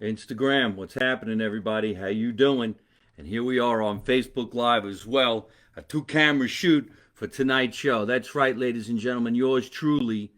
Instagram, what's happening, everybody? How you doing? And here we are on Facebook Live as well, a two-camera shoot for tonight's show. That's right, ladies and gentlemen, yours truly,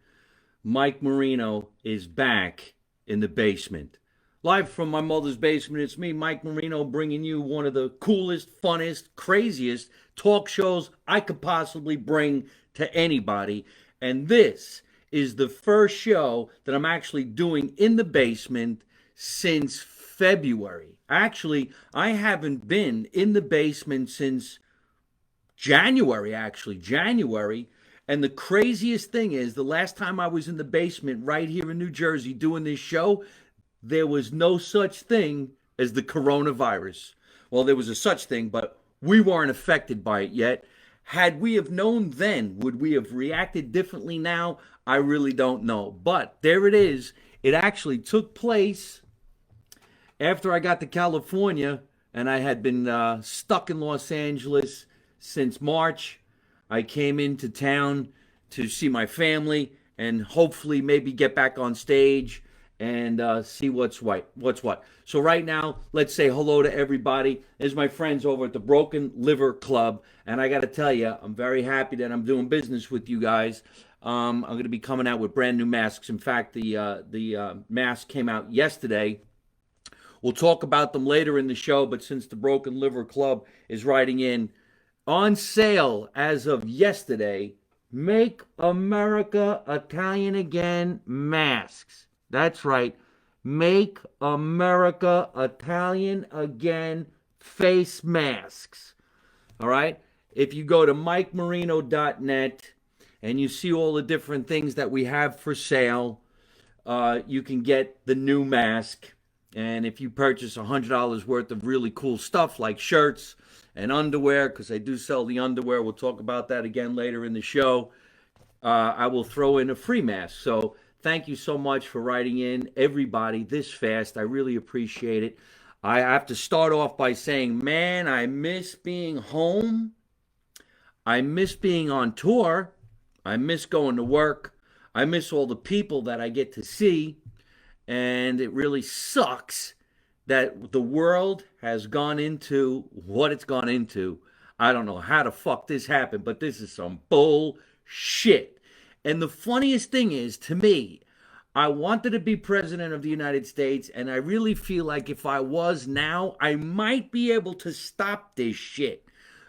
Mike Marino, is back in the basement. Live from my mother's basement, it's me, Mike Marino, bringing you one of the coolest, funnest, craziest talk shows I could possibly bring to anybody. And this is the first show that I'm actually doing in the basement since February. Actually, I haven't been in the basement since January, actually. January. And the craziest thing is, the last time I was in the basement right here in New Jersey doing this show, there was no such thing as the coronavirus. Well, there was a such thing, but we weren't affected by it yet. Had we have known then, would we have reacted differently now? I really don't know. But there it is. It actually took place after I got to California, and I had been stuck in Los Angeles since March. I came into town to see my family and hopefully maybe get back on stage and see what's what. What's what. So right now, let's say hello to everybody. There's my friends over at the Broken Liver Club, and I got to tell you, I'm very happy that I'm doing business with you guys. I'm going to be coming out with brand new masks. In fact, the mask came out yesterday. We'll talk about them later in the show, but since the Broken Liver Club is writing in, on sale as of yesterday, Make America Italian Again masks. That's right. Make America Italian Again face masks. All right? If you go to mikemarino.net and you see all the different things that we have for sale, you can get the new mask. And if you purchase $100 worth of really cool stuff like shirts and underwear, because I do sell the underwear, we'll talk about that again later in the show, I will throw in a free mask. So thank you so much for writing in, everybody, this fast. I really appreciate it. I have to start off by saying, man, I miss being home. I miss being on tour. I miss going to work. I miss all the people that I get to see. And it really sucks that the world has gone into what it's gone into. I don't know how the fuck this happened, but this is some bullshit. And the funniest thing is, to me, I wanted to be president of the United States, and I really feel like if I was now, I might be able to stop this shit.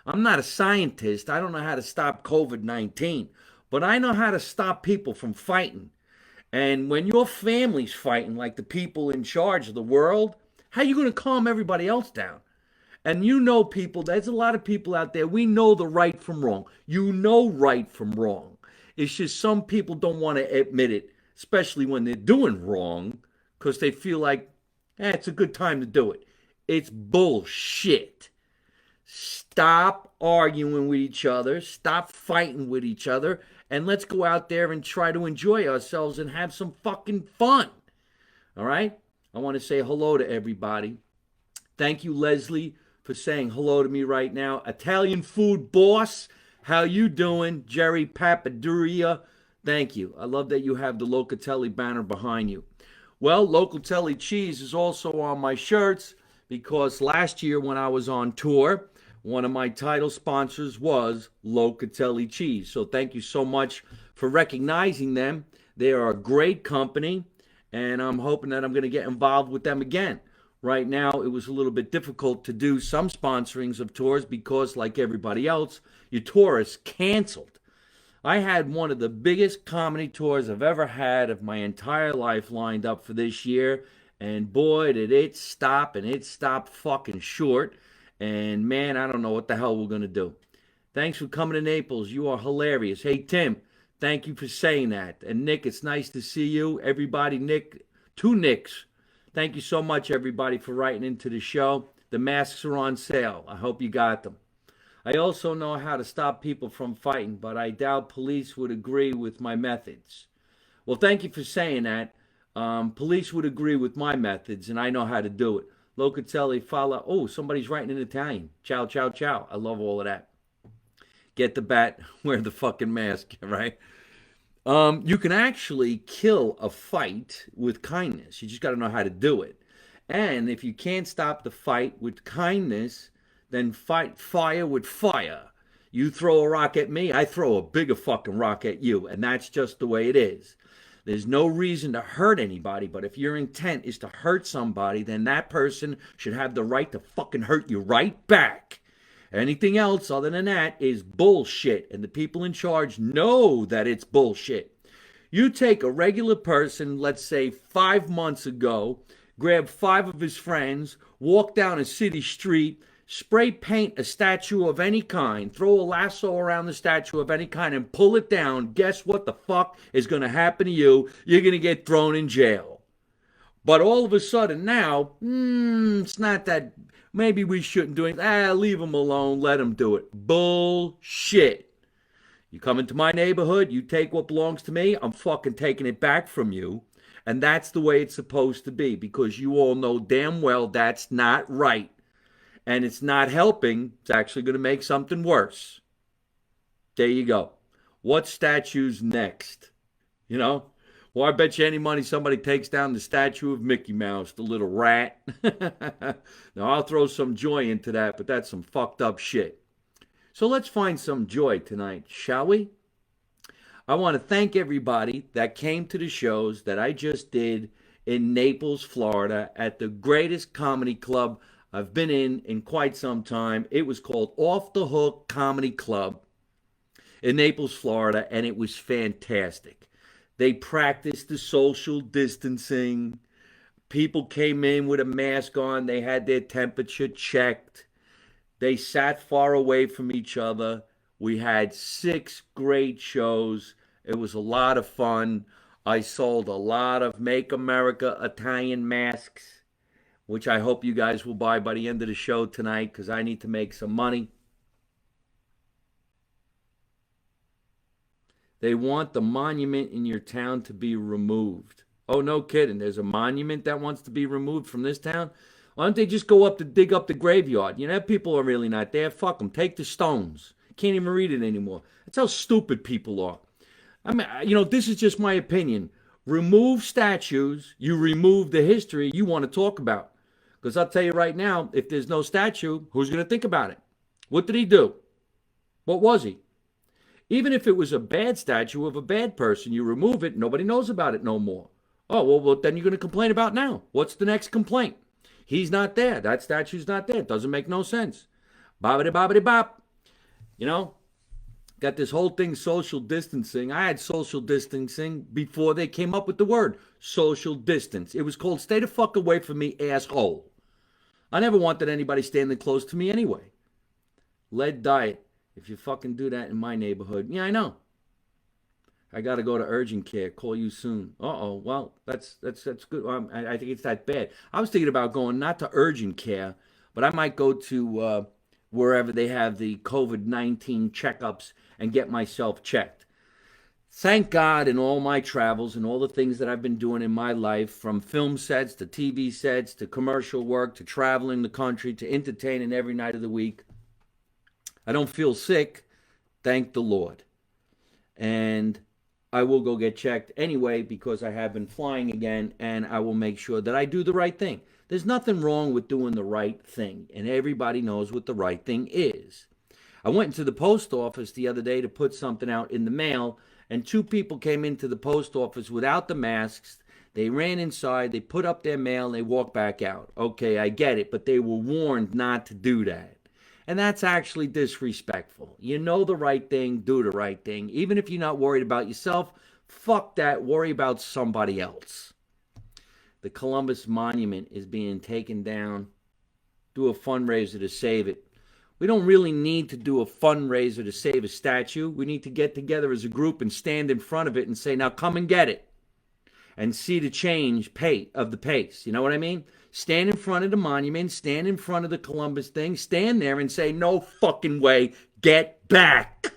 I'm not a scientist. I don't know how to stop COVID-19, but I know how to stop people from fighting. And when your family's fighting like the people in charge of the world, how are you going to calm everybody else down? And you know, people, there's a lot of people out there, we know the right from wrong. You know right from wrong. It's just some people don't want to admit it, especially when they're doing wrong, because they feel like, it's a good time to do it. It's bullshit. Stop arguing with each other. Stop fighting with each other. And let's go out there and try to enjoy ourselves and have some fucking fun. All right? I want to say hello to everybody. Thank you, Leslie, for saying hello to me right now. Italian food boss, how you doing? Jerry Papaduria, thank you. I love that you have the Locatelli banner behind you. Well, Locatelli cheese is also on my shirts because last year when I was on tour, one of my title sponsors was Locatelli Cheese. So thank you so much for recognizing them. They are a great company, and I'm hoping that I'm going to get involved with them again. Right now, it was a little bit difficult to do some sponsorings of tours because, like everybody else, your tour is canceled. I had one of the biggest comedy tours I've ever had of my entire life lined up for this year, and boy, did it stop, and it stopped fucking short. And man, I don't know what the hell we're going to do. Thanks for coming to Naples. You are hilarious. Hey, Tim, thank you for saying that. And Nick, it's nice to see you. Everybody, Nick, two Nicks. Thank you so much, everybody, for writing into the show. The masks are on sale. I hope you got them. I also know how to stop people from fighting, but I doubt police would agree with my methods. Well, thank you for saying that. Police would agree with my methods, and I know how to do it. Locatelli, falla. Oh, somebody's writing in Italian. Ciao, ciao, ciao. I love all of that. Get the bat, wear the fucking mask, right? You can actually kill a fight with kindness. You just got to know how to do it. And if you can't stop the fight with kindness, then fight fire with fire. You throw a rock at me, I throw a bigger fucking rock at you. And that's just the way it is. There's no reason to hurt anybody, but if your intent is to hurt somebody, then that person should have the right to fucking hurt you right back. Anything else other than that is bullshit, and the people in charge know that it's bullshit. You take a regular person, let's say 5 months ago, grab 5 of his friends, walk down a city street, spray paint a statue of any kind, throw a lasso around the statue of any kind, and pull it down. Guess what the fuck is going to happen to you? You're going to get thrown in jail. But all of a sudden now, it's not that. Maybe we shouldn't do it. Leave them alone. Let them do it. Bullshit. You come into my neighborhood, you take what belongs to me, I'm fucking taking it back from you. And that's the way it's supposed to be, because you all know damn well that's not right. And it's not helping. It's actually going to make something worse. There you go. What statue's next? You know? Well, I bet you any money somebody takes down the statue of Mickey Mouse, the little rat. Now, I'll throw some joy into that, but that's some fucked up shit. So let's find some joy tonight, shall we? I want to thank everybody that came to the shows that I just did in Naples, Florida, at the greatest comedy club I've been in quite some time. It was called Off the Hook Comedy Club in Naples, Florida, and it was fantastic. They practiced the social distancing. People came in with a mask on. They had their temperature checked. They sat far away from each other. We had 6 great shows. It was a lot of fun. I sold a lot of Make America Italian masks, which I hope you guys will buy by the end of the show tonight, because I need to make some money. They want the monument in your town to be removed. Oh, no kidding. There's a monument that wants to be removed from this town? Why don't they just go up to dig up the graveyard? You know, people are really not there. Fuck them. Take the stones. Can't even read it anymore. That's how stupid people are. I mean, you know, this is just my opinion. Remove statues. You remove the history you want to talk about. Because I'll tell you right now, if there's no statue, who's going to think about it? What did he do? What was he? Even if it was a bad statue of a bad person, you remove it, nobody knows about it no more. Oh, well then you're going to complain about now. What's the next complaint? He's not there. That statue's not there. It doesn't make no sense. Bobbity bobbity bop. You know, got this whole thing social distancing. I had social distancing before they came up with the word social distance. It was called stay the fuck away from me, asshole. I never wanted anybody standing close to me anyway. Lead diet. If you fucking do that in my neighborhood, yeah, I know. I got to go to urgent care. Call you soon. Uh-oh. Well, that's good. I think it's that bad. I was thinking about going not to urgent care, but I might go to wherever they have the COVID-19 checkups and get myself checked. Thank God in all my travels and all the things that I've been doing in my life, from film sets to TV sets to commercial work to traveling the country to entertaining every night of the week, I don't feel sick, thank the Lord. And I will go get checked anyway, because I have been flying again, and I will make sure that I do the right thing. There's nothing wrong with doing the right thing, and everybody knows what the right thing is. I went into the post office the other day to put something out in the mail, and 2 people came into the post office without the masks. They ran inside, they put up their mail, and they walked back out. Okay, I get it, but they were warned not to do that. And that's actually disrespectful. You know the right thing, do the right thing. Even if you're not worried about yourself, fuck that, worry about somebody else. The Columbus Monument is being taken down. Do a fundraiser to save it. We don't really need to do a fundraiser to save a statue. We need to get together as a group and stand in front of it and say, now come and get it. And see the change of the pace. You know what I mean? Stand in front of the monument, stand in front of the Columbus thing, stand there and say, no fucking way, get back.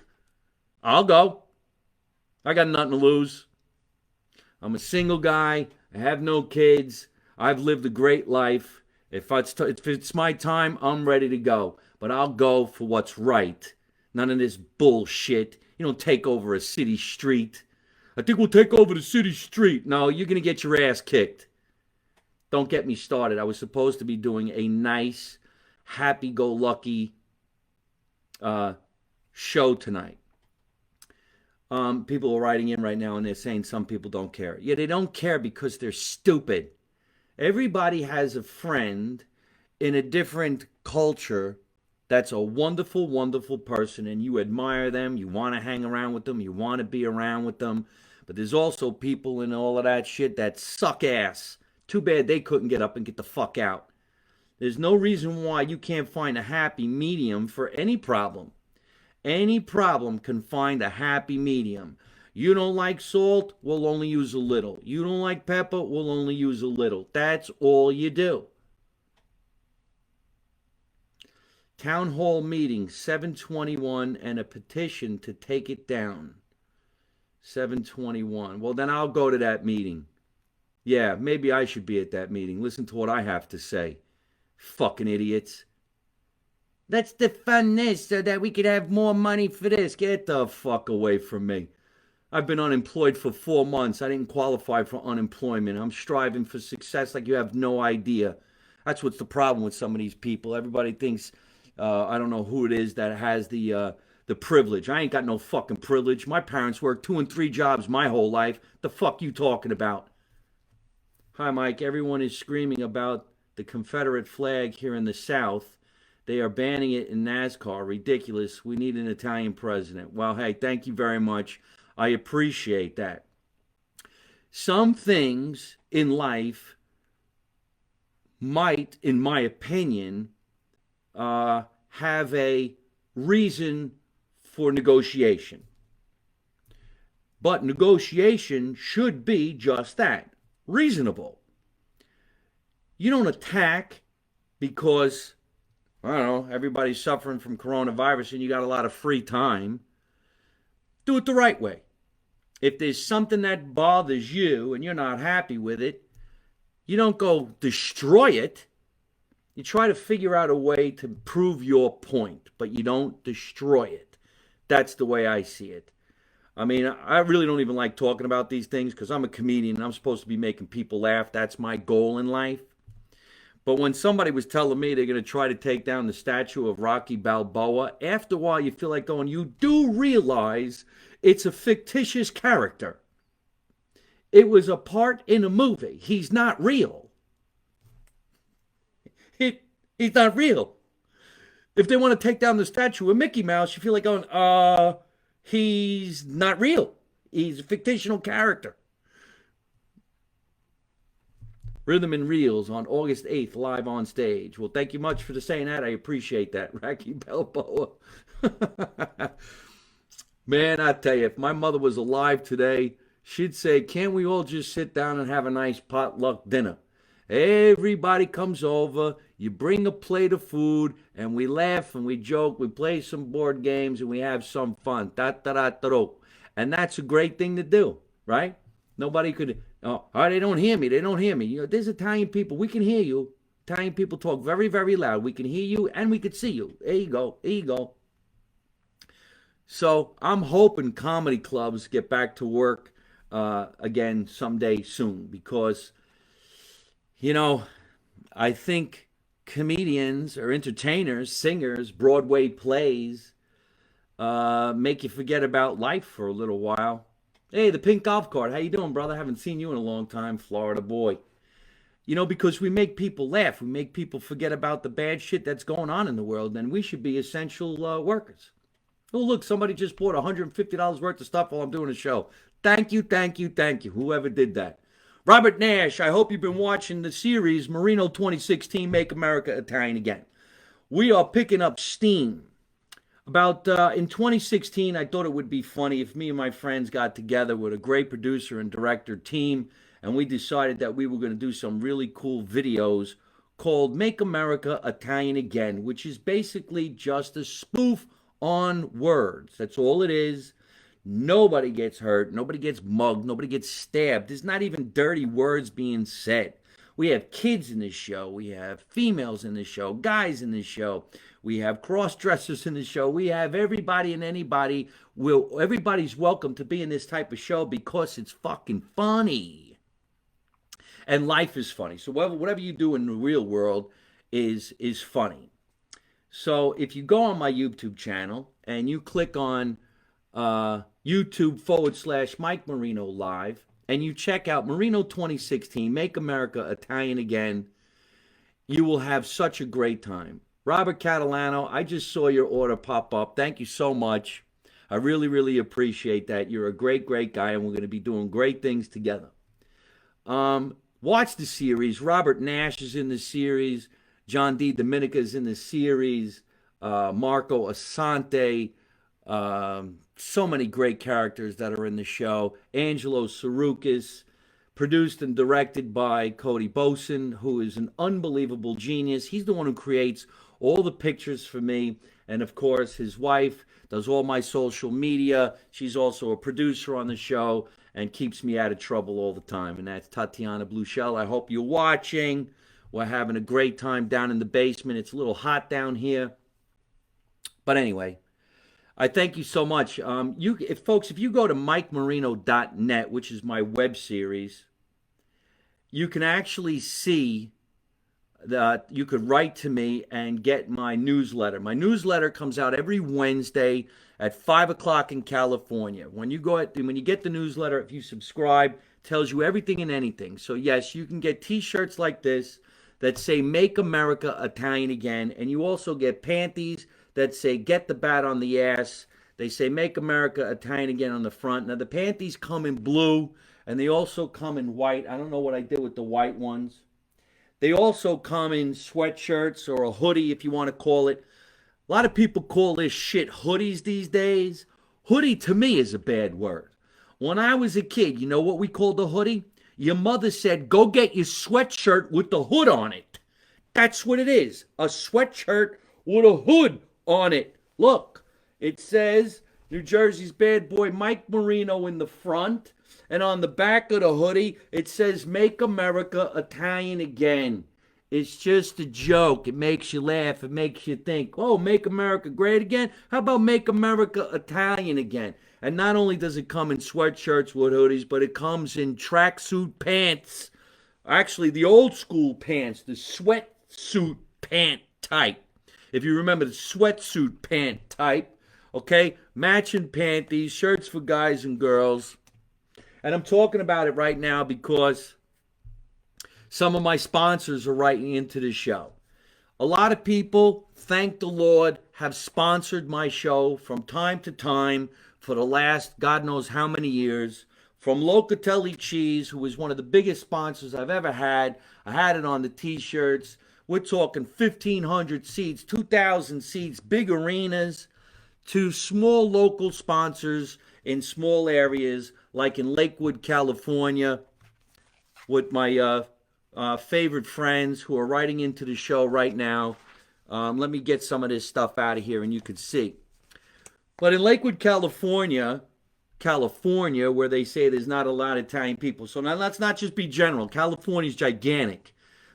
I'll go. I got nothing to lose. I'm a single guy. I have no kids. I've lived a great life. If it's my time, I'm ready to go. But I'll go for what's right. None of this bullshit. You don't take over a city street. I think we'll take over the city street. No, you're going to get your ass kicked. Don't get me started. I was supposed to be doing a nice, happy-go-lucky show tonight. People are writing in right now and they're saying some people don't care. Yeah, they don't care because they're stupid. Everybody has a friend in a different culture that's a wonderful, wonderful person, and you admire them, you want to hang around with them, you want to be around with them. But there's also people in all of that shit that suck ass. Too bad they couldn't get up and get the fuck out. There's no reason why you can't find a happy medium for any problem. Any problem can find a happy medium. You don't like salt, we'll only use a little. You don't like pepper, we'll only use a little. That's all you do. Town hall meeting, 721, and a petition to take it down. 721. Well, then I'll go to that meeting. Yeah, maybe I should be at that meeting. Listen to what I have to say. Fucking idiots. Let's defund this so that we could have more money for this. Get the fuck away from me. I've been unemployed for 4 months. I didn't qualify for unemployment. I'm striving for success like you have no idea. That's what's the problem with some of these people. Everybody thinks, I don't know who it is that has the privilege. I ain't got no fucking privilege. My parents worked 2 and 3 jobs my whole life. The fuck you talking about? Hi, Mike. Everyone is screaming about the Confederate flag here in the South. They are banning it in NASCAR. Ridiculous. We need an Italian president. Well, hey, thank you very much. I appreciate that. Some things in life might, in my opinion, have a reason for negotiation. But negotiation should be just that, reasonable. You don't attack because, I don't know, everybody's suffering from coronavirus and you got a lot of free time. Do it the right way. If there's something that bothers you and you're not happy with it, you don't go destroy it. You try to figure out a way to prove your point, but you don't destroy it. That's the way I see it. I mean, I really don't even like talking about these things because I'm a comedian and I'm supposed to be making people laugh. That's my goal in life. But when somebody was telling me they're going to try to take down the statue of Rocky Balboa, after a while you feel like going, you do realize it's a fictitious character. It was a part in a movie. He's not real. He's not real. If they want to take down the statue of Mickey Mouse, you feel like going, he's not real. He's a fictional character. Rhythm and Reels on August 8th, live on stage. Well, thank you much for saying that. I appreciate that, Rocky Balboa. Man, I tell you, if my mother was alive today, she'd say, can't we all just sit down and have a nice potluck dinner? Everybody comes over, you bring a plate of food, and we laugh and we joke, we play some board games, and we have some fun. And that's a great thing to do, right? Nobody could, oh, they don't hear me, they don't hear me. You know, there's Italian people, we can hear you. Italian people talk very, very loud. We can hear you and we can see you. There you go, there you go. So I'm hoping comedy clubs get back to work again someday soon because, you know, I think comedians or entertainers, singers, Broadway plays make you forget about life for a little while. Hey, the pink golf cart. How you doing, brother? Haven't seen you in a long time, Florida boy. You know, because we make people laugh. We make people forget about the bad shit that's going on in the world, and we should be essential workers. Oh, look, somebody just bought $150 worth of stuff while I'm doing a show. Thank you, thank you, thank you, whoever did that. Robert Nash, I hope you've been watching the series Marino 2016, Make America Italian Again. We are picking up steam. About in 2016, I thought it would be funny if me and my friends got together with a great producer and director team, and we decided that we were going to do some really cool videos called Make America Italian Again, which is basically just a spoof on words. That's all it is. Nobody gets hurt. Nobody gets mugged. Nobody gets stabbed. There's not even dirty words being said. We have kids in this show. We have females in this show. Guys in this show. We have cross-dressers in the show. We have everybody and anybody. Everybody's welcome to be in this type of show because it's fucking funny. And life is funny. So whatever you do in the real world is funny. So if you go on my YouTube channel and you click on YouTube / Mike Marino Live, and you check out Marino 2016, Make America Italian Again, you will have such a great time. Robert Catalano, I just saw your order pop up. Thank you so much. I really, really appreciate that. You're a great, great guy, and we're going to be doing great things together. Watch the series. Robert Nash is in the series. John D. Dominica is in the series. Marco Asante. So many great characters that are in the show. Angelo Sarukis, produced and directed by Cody Boson, who is an unbelievable genius. He's the one who creates all the pictures for me. And of course, his wife does all my social media. She's also a producer on the show and keeps me out of trouble all the time. And that's Tatiana Bluchel. I hope you're watching. We're having a great time down in the basement. It's a little hot down here. But anyway, I thank you so much. Folks, if you go to MikeMarino.net, which is my web series, you can actually see that you could write to me and get my newsletter. My newsletter comes out every Wednesday at 5 o'clock in California. When you get the newsletter, if you subscribe, it tells you everything and anything. So yes, you can get t-shirts like this that say Make America Italian Again, and you also get panties that say Get the Bat on the Ass. They say Make America Italian Again on the front. Now the panties come in blue, and they also come in white. I don't know what I did with the white ones. They also come in sweatshirts or a hoodie, if you want to call it. A lot of people call this shit hoodies these days. Hoodie to me is a bad word. When I was a kid, you know what we called a hoodie? Your mother said, go get your sweatshirt with the hood on it. That's what it is. A sweatshirt with a hood on it. Look, it says New Jersey's bad boy Mike Marino in the front. And on the back of the hoodie, it says Make America Italian Again. It's just a joke. It makes you laugh. It makes you think, oh, Make America Great Again? How about Make America Italian Again? And not only does it come in sweatshirts with hoodies, but it comes in tracksuit pants. Actually, the old school pants, the sweatsuit pant type. If you remember the sweatsuit pant type, okay? Matching panties, shirts for guys and girls. And I'm talking about it right now because some of my sponsors are writing into the show. A lot of people, thank the Lord, have sponsored my show from time to time for the last God knows how many years. From Locatelli Cheese, who was one of the biggest sponsors I've ever had. I had it on the t-shirts. We're talking 1,500 seats, 2,000 seats, big arenas, to small local sponsors in small areas, like in Lakewood, California, with my favorite friends who are writing into the show right now. Let me get some of this stuff out of here and you can see. But in Lakewood, California, where they say there's not a lot of Italian people. So now let's not just be general. California's gigantic.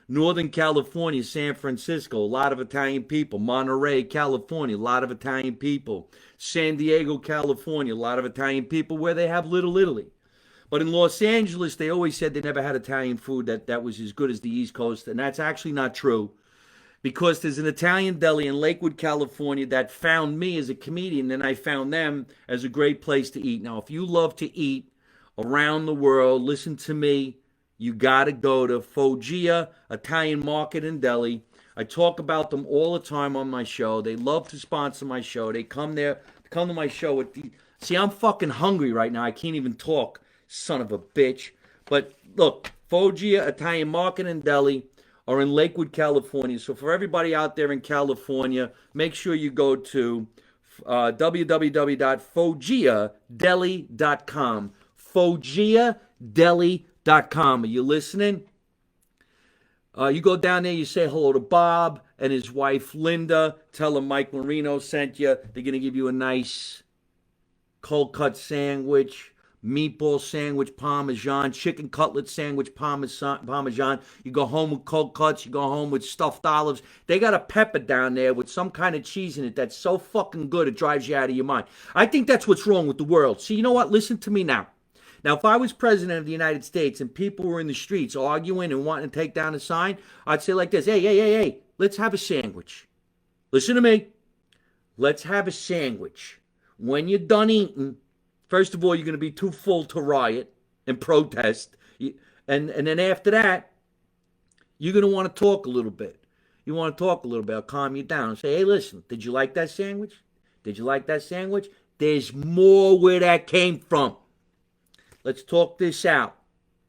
Northern California, San Francisco, a lot of Italian people. Monterey, California, a lot of Italian people. San Diego, California, a lot of Italian people where they have Little Italy. But in Los Angeles, they always said they never had Italian food that was as good as the East Coast, and that's actually not true. Because there's an Italian deli in Lakewood, California that found me as a comedian, and I found them as a great place to eat. Now, if you love to eat around the world, listen to me. You got to go to Foggia Italian Market and Deli. I talk about them all the time on my show. They love to sponsor my show. They come to my show with the... See, I'm fucking hungry right now. I can't even talk, son of a bitch. But look, Foggia Italian Market and Deli are in Lakewood, California. So for everybody out there in California, make sure you go to www.foggiadeli.com. Foggiadeli.com. Are you listening? You go down there, you say hello to Bob and his wife Linda. Tell them Mike Marino sent you. They're going to give you a nice cold cut sandwich, meatball sandwich, Parmesan, chicken cutlet sandwich, Parmesan. You go home with cold cuts. You go home with stuffed olives. They got a pepper down there with some kind of cheese in it that's so fucking good it drives you out of your mind. I think that's what's wrong with the world. See, you know what? Listen to me now. Now, if I was president of the United States and people were in the streets arguing and wanting to take down a sign, I'd say like this, hey, hey, hey, hey, let's have a sandwich. Listen to me. Let's have a sandwich. When you're done eating, first of all, you're going to be too full to riot and protest. And then after that, you're going to want to talk a little bit. You want to talk a little bit. I'll calm you down and say, hey, listen, did you like that sandwich? Did you like that sandwich? There's more where that came from. Let's talk this out.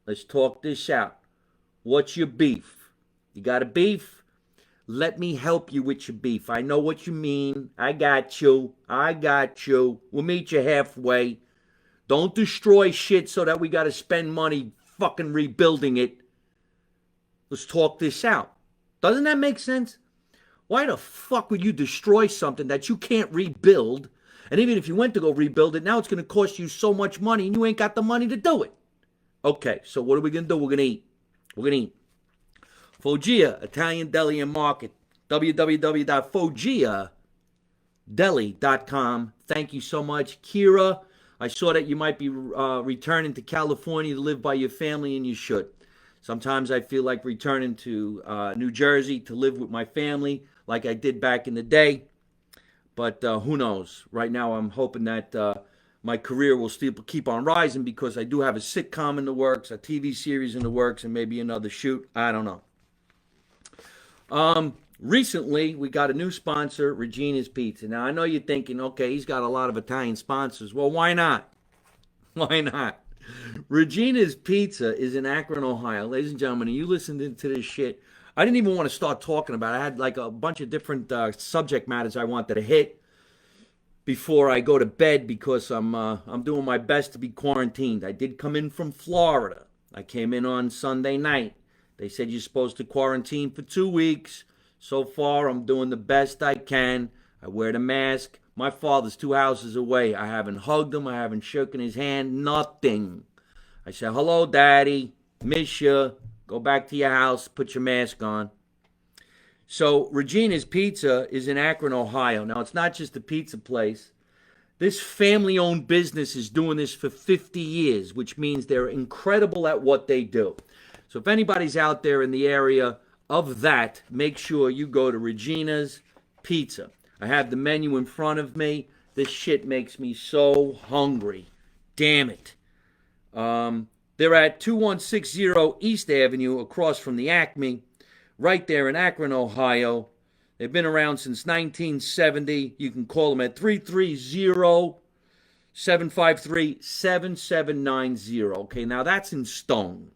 Let's talk this out. What's your beef? You got a beef? Let me help you with your beef. I know what you mean. I got you. I got you. We'll meet you halfway. Don't destroy shit so that we got to spend money fucking rebuilding it. Let's talk this out. Doesn't that make sense? Why the fuck would you destroy something that you can't rebuild? And even if you went to go rebuild it, now it's going to cost you so much money and you ain't got the money to do it. Okay, so what are we going to do? We're going to eat. We're going to eat. Foggia, Italian Deli and Market. www.foggiadeli.com. Thank you so much. Kira, I saw that you might be returning to California to live by your family, and you should. Sometimes I feel like returning to New Jersey to live with my family like I did back in the day. But who knows? Right now I'm hoping that my career will still keep on rising because I do have a sitcom in the works, a TV series in the works, and maybe another shoot. I don't know. Recently, we got a new sponsor, Regina's Pizza. Now, I know you're thinking, okay, he's got a lot of Italian sponsors. Well, why not? Why not? Regina's Pizza is in Akron, Ohio. Ladies and gentlemen, you listened to this shit. I didn't even want to start talking about it. I had like a bunch of different subject matters I wanted to hit before I go to bed because I'm doing my best to be quarantined. I did come in from Florida. I came in on Sunday night. They said you're supposed to quarantine for 2 weeks. So far, I'm doing the best I can. I wear the mask. My father's 2 houses away. I haven't hugged him. I haven't shaken his hand. Nothing. I said, hello, Daddy. Miss you. Go back to your house. Put your mask on. So, Regina's Pizza is in Akron, Ohio. Now, it's not just a pizza place. This family-owned business is doing this for 50 years, which means they're incredible at what they do. So if anybody's out there in the area of that, make sure you go to Regina's Pizza. I have the menu in front of me. This shit makes me so hungry. Damn it. They're at 2160 East Avenue across from the Acme, right there in Akron, Ohio. They've been around since 1970. You can call them at 330-753-7790. Okay, now that's in stone.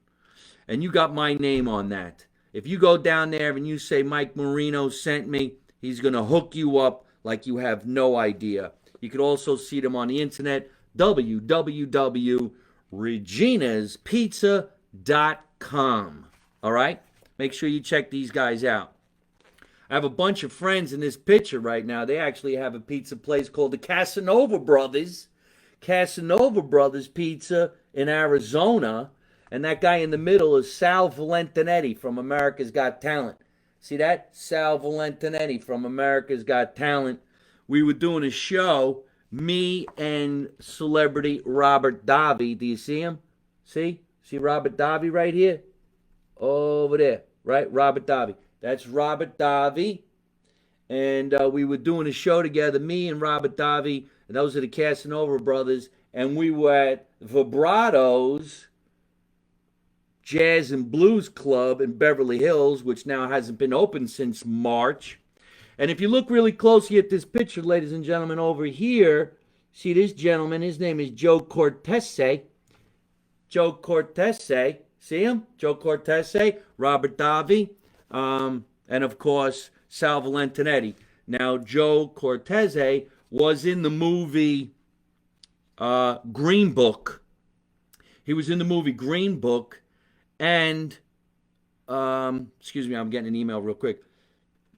And you got my name on that. If you go down there and you say Mike Marino sent me, he's going to hook you up like you have no idea. You could also see them on the internet, www.reginaspizza.com. All right? Make sure you check these guys out. I have a bunch of friends in this picture right now. They actually have a pizza place called the Casanova Brothers. Casanova Brothers Pizza in Arizona. And that guy in the middle is Sal Valentinetti from America's Got Talent. See that? Sal Valentinetti from America's Got Talent. We were doing a show, me and celebrity Robert Davi. Do you see him? See? See Robert Davi right here? Over there, right? Robert Davi. That's Robert Davi. And we were doing a show together, me and Robert Davi. And those are the Casanova Brothers. And we were at Vibrato's Jazz and Blues Club in Beverly Hills, which now hasn't been open since March. And if you look really closely at this picture, ladies and gentlemen, over here, see this gentleman, his name is Joe Cortese. Joe Cortese, see him? Joe Cortese, Robert Davi, and of course, Sal Valentinetti. Now, Joe Cortese was in the movie Green Book. He was in the movie Green Book. And, excuse me, I'm getting an email real quick.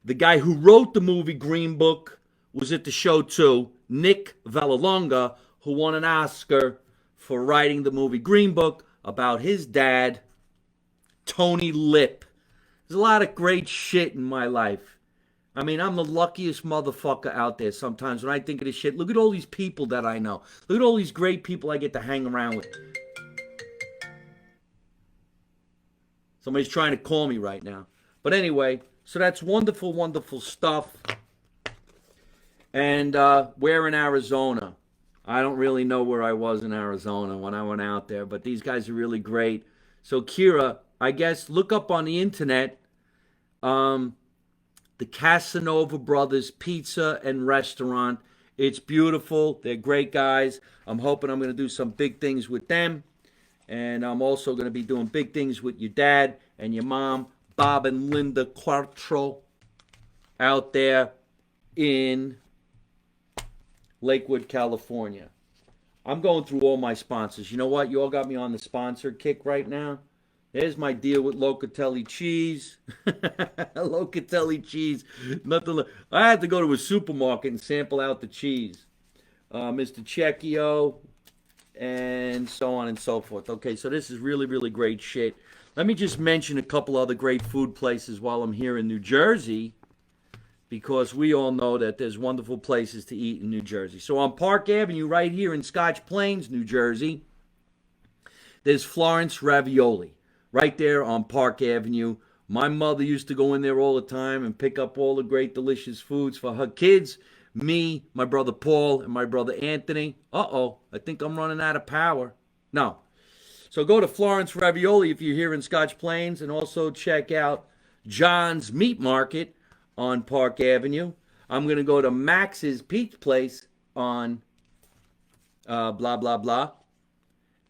The guy who wrote the movie Green Book was at the show too, Nick Vallelonga, who won an Oscar for writing the movie Green Book about his dad, Tony Lip. There's a lot of great shit in my life. I mean, I'm the luckiest motherfucker out there sometimes when I think of this shit. Look at all these people that I know. Look at all these great people I get to hang around with. Somebody's trying to call me right now. But anyway, so that's wonderful, wonderful stuff. And we're in Arizona. I don't really know where I was in Arizona when I went out there, but these guys are really great. So Kira, I guess look up on the internet the Casanova Brothers Pizza and Restaurant. It's beautiful. They're great guys. I'm hoping I'm going to do some big things with them. And I'm also going to be doing big things with your dad and your mom, Bob and Linda Quattro, out there in Lakewood, California. I'm going through all my sponsors. You know what? You all got me on the sponsor kick right now. There's my deal with Locatelli Cheese. Locatelli Cheese. Nothing. I had to go to a supermarket and sample out the cheese. Mr. Cecchio, and so on and so forth. Okay, so this is really, really great shit. Let me just mention a couple other great food places while I'm here in New Jersey, because we all know that there's wonderful places to eat in New Jersey. So on Park Avenue, right here in Scotch Plains, New Jersey, there's Florence Ravioli. Right there on Park Avenue. My mother used to go in there all the time and pick up all the great, delicious foods for her kids, me, my brother Paul, and my brother Anthony. Uh-oh, I think I'm running out of power. No. So go to Florence Ravioli if you're here in Scotch Plains, and also check out John's Meat Market on Park Avenue. I'm going to go to Max's Peach Place on blah, blah, blah.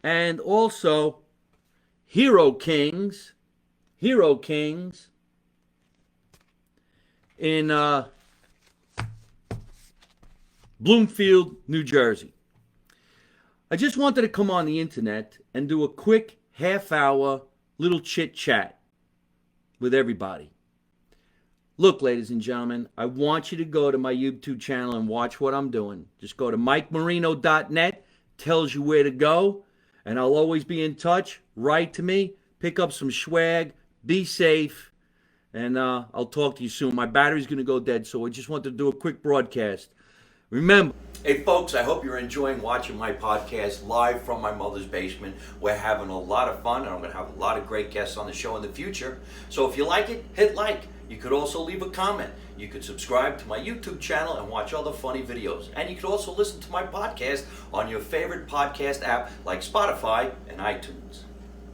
And also Hero Kings in Bloomfield, New Jersey. I just wanted to come on the internet and do a quick half-hour little chit-chat with everybody. Look, ladies and gentlemen, I want you to go to my YouTube channel and watch what I'm doing. Just go to MikeMarino.net, tells you where to go, and I'll always be in touch. Write to me, pick up some swag, be safe, and I'll talk to you soon. My battery's going to go dead, so I just wanted to do a quick broadcast. Remember, hey folks, I hope you're enjoying watching my podcast live from my mother's basement. We're having a lot of fun, and I'm going to have a lot of great guests on the show in the future. So if you like it, hit like. You could also leave a comment. You could subscribe to my YouTube channel and watch other funny videos. And you could also listen to my podcast on your favorite podcast app like Spotify and iTunes.